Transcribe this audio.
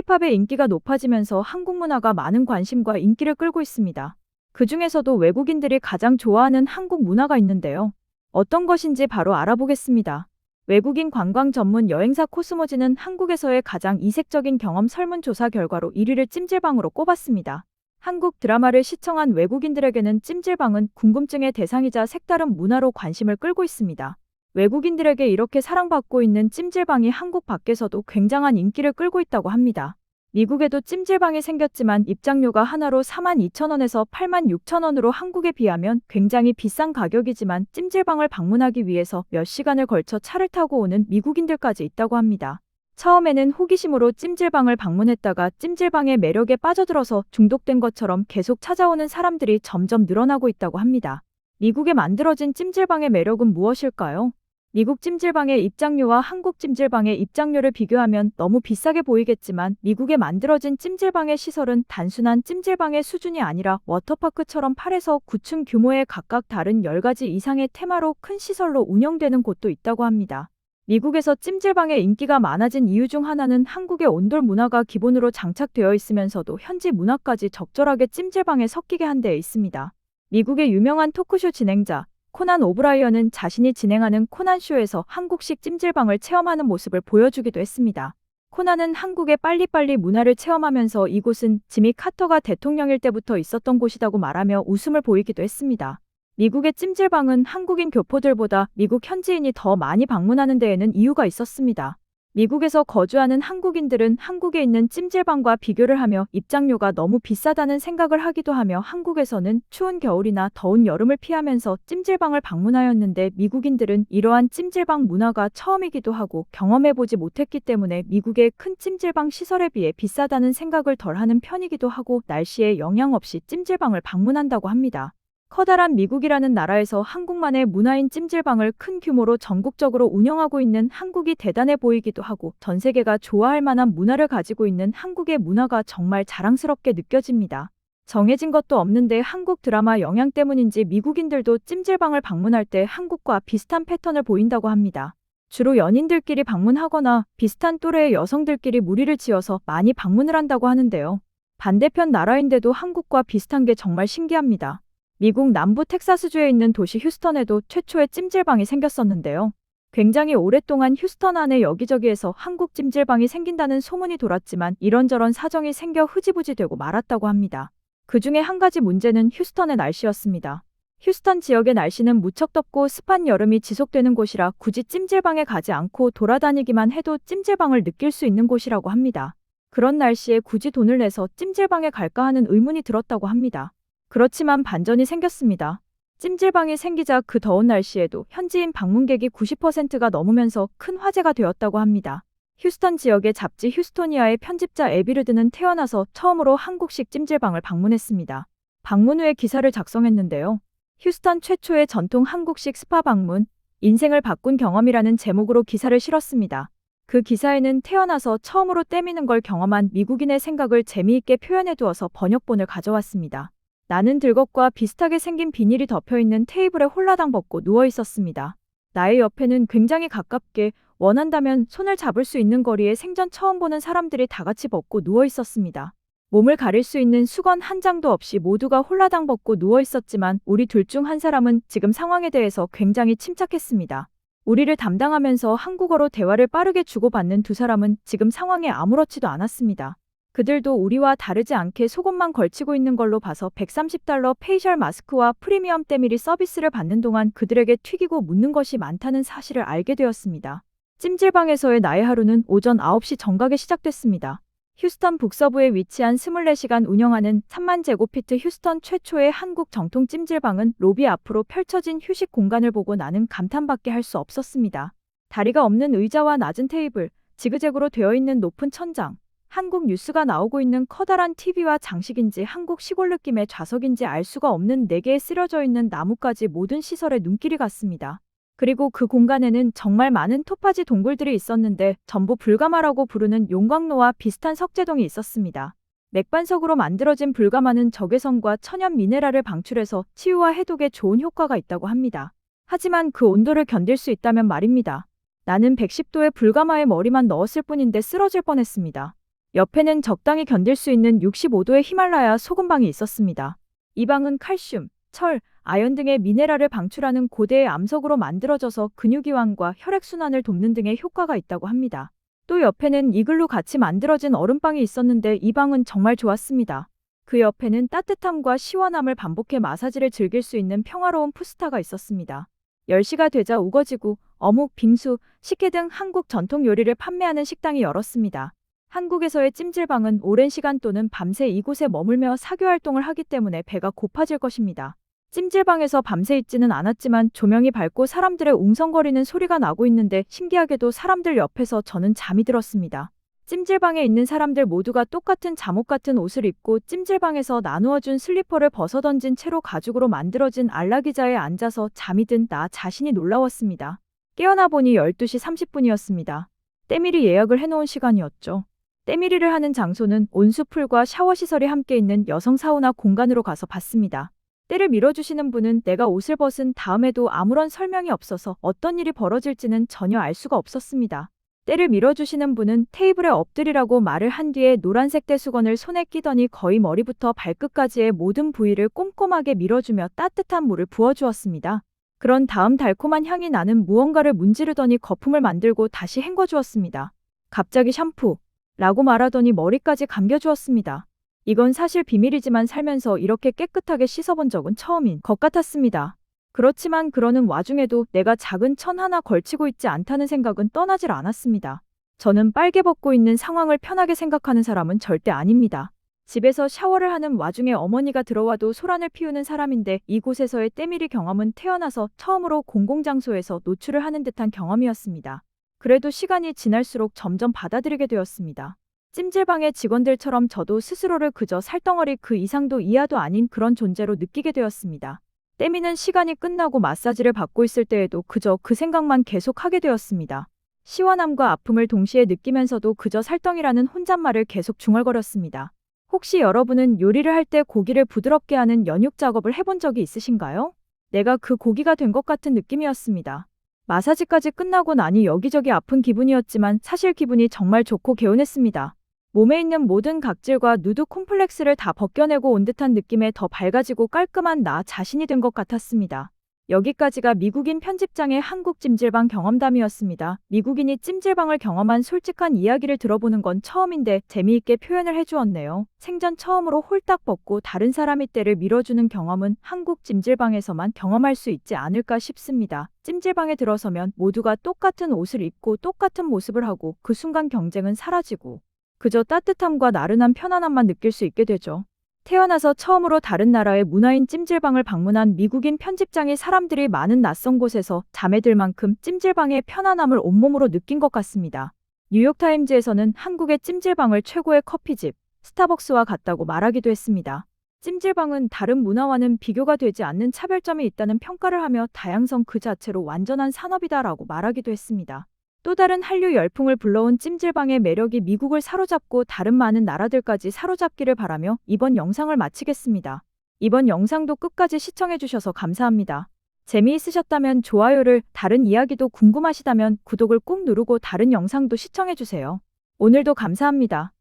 K-팝의 인기가 높아지면서 한국 문화가 많은 관심과 인기를 끌고 있습니다. 그중에서도 외국인들이 가장 좋아하는 한국 문화가 있는데요. 어떤 것인지 바로 알아보겠습니다. 외국인 관광 전문 여행사 코스모지는 한국에서의 가장 이색적인 경험 설문조사 결과로 1위를 찜질방으로 꼽았습니다. 한국 드라마를 시청한 외국인들에게는 찜질방은 궁금증의 대상이자 색다른 문화로 관심을 끌고 있습니다. 외국인들에게 이렇게 사랑받고 있는 찜질방이 한국 밖에서도 굉장한 인기를 끌고 있다고 합니다. 미국에도 찜질방이 생겼지만 입장료가 하나로 42,000원에서 86,000원으로 한국에 비하면 굉장히 비싼 가격이지만 찜질방을 방문하기 위해서 몇 시간을 걸쳐 차를 타고 오는 미국인들까지 있다고 합니다. 처음에는 호기심으로 찜질방을 방문했다가 찜질방의 매력에 빠져들어서 중독된 것처럼 계속 찾아오는 사람들이 점점 늘어나고 있다고 합니다. 미국에 만들어진 찜질방의 매력은 무엇일까요? 미국 찜질방의 입장료와 한국 찜질방의 입장료를 비교하면 너무 비싸게 보이겠지만 미국에 만들어진 찜질방의 시설은 단순한 찜질방의 수준이 아니라 워터파크처럼 8에서 9층 규모의 각각 다른 10가지 이상의 테마로 큰 시설로 운영되는 곳도 있다고 합니다. 미국에서 찜질방의 인기가 많아진 이유 중 하나는 한국의 온돌 문화가 기본으로 장착되어 있으면서도 현지 문화까지 적절하게 찜질방에 섞이게 한 데 있습니다. 미국의 유명한 토크쇼 진행자 코난 오브라이언은 자신이 진행하는 코난쇼에서 한국식 찜질방을 체험하는 모습을 보여주기도 했습니다. 코난은 한국의 빨리빨리 문화를 체험하면서 이곳은 지미 카터가 대통령일 때부터 있었던 곳이라고 말하며 웃음을 보이기도 했습니다. 미국의 찜질방은 한국인 교포들보다 미국 현지인이 더 많이 방문하는 데에는 이유가 있었습니다. 미국에서 거주하는 한국인들은 한국에 있는 찜질방과 비교를 하며 입장료가 너무 비싸다는 생각을 하기도 하며 한국에서는 추운 겨울이나 더운 여름을 피하면서 찜질방을 방문하였는데 미국인들은 이러한 찜질방 문화가 처음이기도 하고 경험해보지 못했기 때문에 미국의 큰 찜질방 시설에 비해 비싸다는 생각을 덜하는 편이기도 하고 날씨에 영향 없이 찜질방을 방문한다고 합니다. 커다란 미국이라는 나라에서 한국만의 문화인 찜질방을 큰 규모로 전국적으로 운영하고 있는 한국이 대단해 보이기도 하고 전 세계가 좋아할 만한 문화를 가지고 있는 한국의 문화가 정말 자랑스럽게 느껴집니다. 정해진 것도 없는데 한국 드라마 영향 때문인지 미국인들도 찜질방을 방문할 때 한국과 비슷한 패턴을 보인다고 합니다. 주로 연인들끼리 방문하거나 비슷한 또래의 여성들끼리 무리를 지어서 많이 방문을 한다고 하는데요. 반대편 나라인데도 한국과 비슷한 게 정말 신기합니다. 미국 남부 텍사스주에 있는 도시 휴스턴에도 최초의 찜질방이 생겼었는데요. 굉장히 오랫동안 휴스턴 안에 여기저기에서 한국 찜질방이 생긴다는 소문이 돌았지만 이런저런 사정이 생겨 흐지부지 되고 말았다고 합니다. 그 중에 한 가지 문제는 휴스턴의 날씨였습니다. 휴스턴 지역의 날씨는 무척 덥고 습한 여름이 지속되는 곳이라 굳이 찜질방에 가지 않고 돌아다니기만 해도 찜질방을 느낄 수 있는 곳이라고 합니다. 그런 날씨에 굳이 돈을 내서 찜질방에 갈까 하는 의문이 들었다고 합니다. 그렇지만 반전이 생겼습니다. 찜질방이 생기자 그 더운 날씨에도 현지인 방문객이 90%가 넘으면서 큰 화제가 되었다고 합니다. 휴스턴 지역의 잡지 휴스토니아의 편집자 에비르드는 태어나서 처음으로 한국식 찜질방을 방문했습니다. 방문 후에 기사를 작성했는데요. 휴스턴 최초의 전통 한국식 스파 방문, 인생을 바꾼 경험이라는 제목으로 기사를 실었습니다. 그 기사에는 태어나서 처음으로 때 미는 걸 경험한 미국인의 생각을 재미있게 표현해 두어서 번역본을 가져왔습니다. 나는 들것과 비슷하게 생긴 비닐이 덮여있는 테이블에 홀라당 벗고 누워 있었습니다. 나의 옆에는 굉장히 가깝게 원한다면 손을 잡을 수 있는 거리에 생전 처음 보는 사람들이 다 같이 벗고 누워 있었습니다. 몸을 가릴 수 있는 수건 한 장도 없이 모두가 홀라당 벗고 누워 있었지만 우리 둘 중 한 사람은 지금 상황에 대해서 굉장히 침착했습니다. 우리를 담당하면서 한국어로 대화를 빠르게 주고받는 두 사람은 지금 상황에 아무렇지도 않았습니다. 그들도 우리와 다르지 않게 속옷만 걸치고 있는 걸로 봐서 $130 페이셜 마스크와 프리미엄 때밀이 서비스를 받는 동안 그들에게 튀기고 묻는 것이 많다는 사실을 알게 되었습니다. 찜질방에서의 나의 하루는 오전 9시 정각에 시작됐습니다. 휴스턴 북서부에 위치한 24시간 운영하는 3만 제곱피트 휴스턴 최초의 한국 정통 찜질방은 로비 앞으로 펼쳐진 휴식 공간을 보고 나는 감탄밖에 할 수 없었습니다. 다리가 없는 의자와 낮은 테이블, 지그재그로 되어 있는 높은 천장, 한국 뉴스가 나오고 있는 커다란 TV와 장식인지 한국 시골 느낌의 좌석인지 알 수가 없는 4개의 쓰려져 있는 나무까지 모든 시설에 눈길이 갔습니다. 그리고 그 공간에는 정말 많은 토파지 동굴들이 있었는데 전부 불가마라고 부르는 용광로와 비슷한 석재동이 있었습니다. 맥반석으로 만들어진 불가마는 적외선과 천연 미네랄을 방출해서 치유와 해독에 좋은 효과가 있다고 합니다. 하지만 그 온도를 견딜 수 있다면 말입니다. 나는 110도의 불가마에 머리만 넣었을 뿐인데 쓰러질 뻔했습니다. 옆에는 적당히 견딜 수 있는 65도의 히말라야 소금방이 있었습니다. 이 방은 칼슘, 철, 아연 등의 미네랄을 방출하는 고대의 암석으로 만들어져서 근육이완과 혈액순환을 돕는 등의 효과가 있다고 합니다. 또 옆에는 이글루 같이 만들어진 얼음방이 있었는데 이 방은 정말 좋았습니다. 그 옆에는 따뜻함과 시원함을 반복해 마사지를 즐길 수 있는 평화로운 푸스타가 있었습니다. 10시가 되자 우거지고 어묵, 빙수, 식혜 등 한국 전통 요리를 판매하는 식당이 열었습니다. 한국에서의 찜질방은 오랜 시간 또는 밤새 이곳에 머물며 사교 활동을 하기 때문에 배가 고파질 것입니다. 찜질방에서 밤새 있지는 않았지만 조명이 밝고 사람들의 웅성거리는 소리가 나고 있는데 신기하게도 사람들 옆에서 저는 잠이 들었습니다. 찜질방에 있는 사람들 모두가 똑같은 잠옷 같은 옷을 입고 찜질방에서 나누어준 슬리퍼를 벗어던진 채로 가죽으로 만들어진 안락의자에 앉아서 잠이 든 나 자신이 놀라웠습니다. 깨어나 보니 12시 30분이었습니다. 때밀이 예약을 해놓은 시간이었죠. 때밀이를 하는 장소는 온수풀과 샤워시설이 함께 있는 여성 사우나 공간으로 가서 봤습니다. 때를 밀어주시는 분은 내가 옷을 벗은 다음에도 아무런 설명이 없어서 어떤 일이 벌어질지는 전혀 알 수가 없었습니다. 때를 밀어주시는 분은 테이블에 엎드리라고 말을 한 뒤에 노란색 때수건을 손에 끼더니 거의 머리부터 발끝까지의 모든 부위를 꼼꼼하게 밀어주며 따뜻한 물을 부어주었습니다. 그런 다음 달콤한 향이 나는 무언가를 문지르더니 거품을 만들고 다시 헹궈주었습니다. 갑자기 샴푸! 라고 말하더니 머리까지 감겨주었습니다. 이건 사실 비밀이지만 살면서 이렇게 깨끗하게 씻어본 적은 처음인 것 같았습니다. 그렇지만 그러는 와중에도 내가 작은 천 하나 걸치고 있지 않다는 생각은 떠나질 않았습니다. 저는 빨개 벗고 있는 상황을 편하게 생각하는 사람은 절대 아닙니다. 집에서 샤워를 하는 와중에 어머니가 들어와도 소란을 피우는 사람인데 이곳에서의 때밀이 경험은 태어나서 처음으로 공공장소에서 노출을 하는 듯한 경험이었습니다. 그래도 시간이 지날수록 점점 받아들이게 되었습니다. 찜질방의 직원들처럼 저도 스스로를 그저 살덩어리 그 이상도 이하도 아닌 그런 존재로 느끼게 되었습니다. 때미는 시간이 끝나고 마사지를 받고 있을 때에도 그저 그 생각만 계속 하게 되었습니다. 시원함과 아픔을 동시에 느끼면서도 그저 살덩이라는 혼잣말을 계속 중얼거렸습니다. 혹시 여러분은 요리를 할 때 고기를 부드럽게 하는 연육 작업을 해본 적이 있으신가요? 내가 그 고기가 된 것 같은 느낌이었습니다. 마사지까지 끝나고 나니 여기저기 아픈 기분이었지만 사실 기분이 정말 좋고 개운했습니다. 몸에 있는 모든 각질과 누드 콤플렉스를 다 벗겨내고 온 듯한 느낌에 더 밝아지고 깔끔한 나 자신이 된 것 같았습니다. 여기까지가 미국인 편집장의 한국 찜질방 경험담이었습니다. 미국인이 찜질방을 경험한 솔직한 이야기를 들어보는 건 처음인데 재미있게 표현을 해주었네요. 생전 처음으로 홀딱 벗고 다른 사람의 때를 밀어주는 경험은 한국 찜질방에서만 경험할 수 있지 않을까 싶습니다. 찜질방에 들어서면 모두가 똑같은 옷을 입고 똑같은 모습을 하고 그 순간 경쟁은 사라지고 그저 따뜻함과 나른한 편안함만 느낄 수 있게 되죠. 태어나서 처음으로 다른 나라의 문화인 찜질방을 방문한 미국인 편집장이 사람들이 많은 낯선 곳에서 잠에 들 만큼 찜질방의 편안함을 온몸으로 느낀 것 같습니다. 뉴욕타임즈에서는 한국의 찜질방을 최고의 커피집, 스타벅스와 같다고 말하기도 했습니다. 찜질방은 다른 문화와는 비교가 되지 않는 차별점이 있다는 평가를 하며 다양성 그 자체로 완전한 산업이다라고 말하기도 했습니다. 또 다른 한류 열풍을 불러온 찜질방의 매력이 미국을 사로잡고 다른 많은 나라들까지 사로잡기를 바라며 이번 영상을 마치겠습니다. 이번 영상도 끝까지 시청해주셔서 감사합니다. 재미있으셨다면 좋아요를, 다른 이야기도 궁금하시다면 구독을 꼭 누르고 다른 영상도 시청해주세요. 오늘도 감사합니다.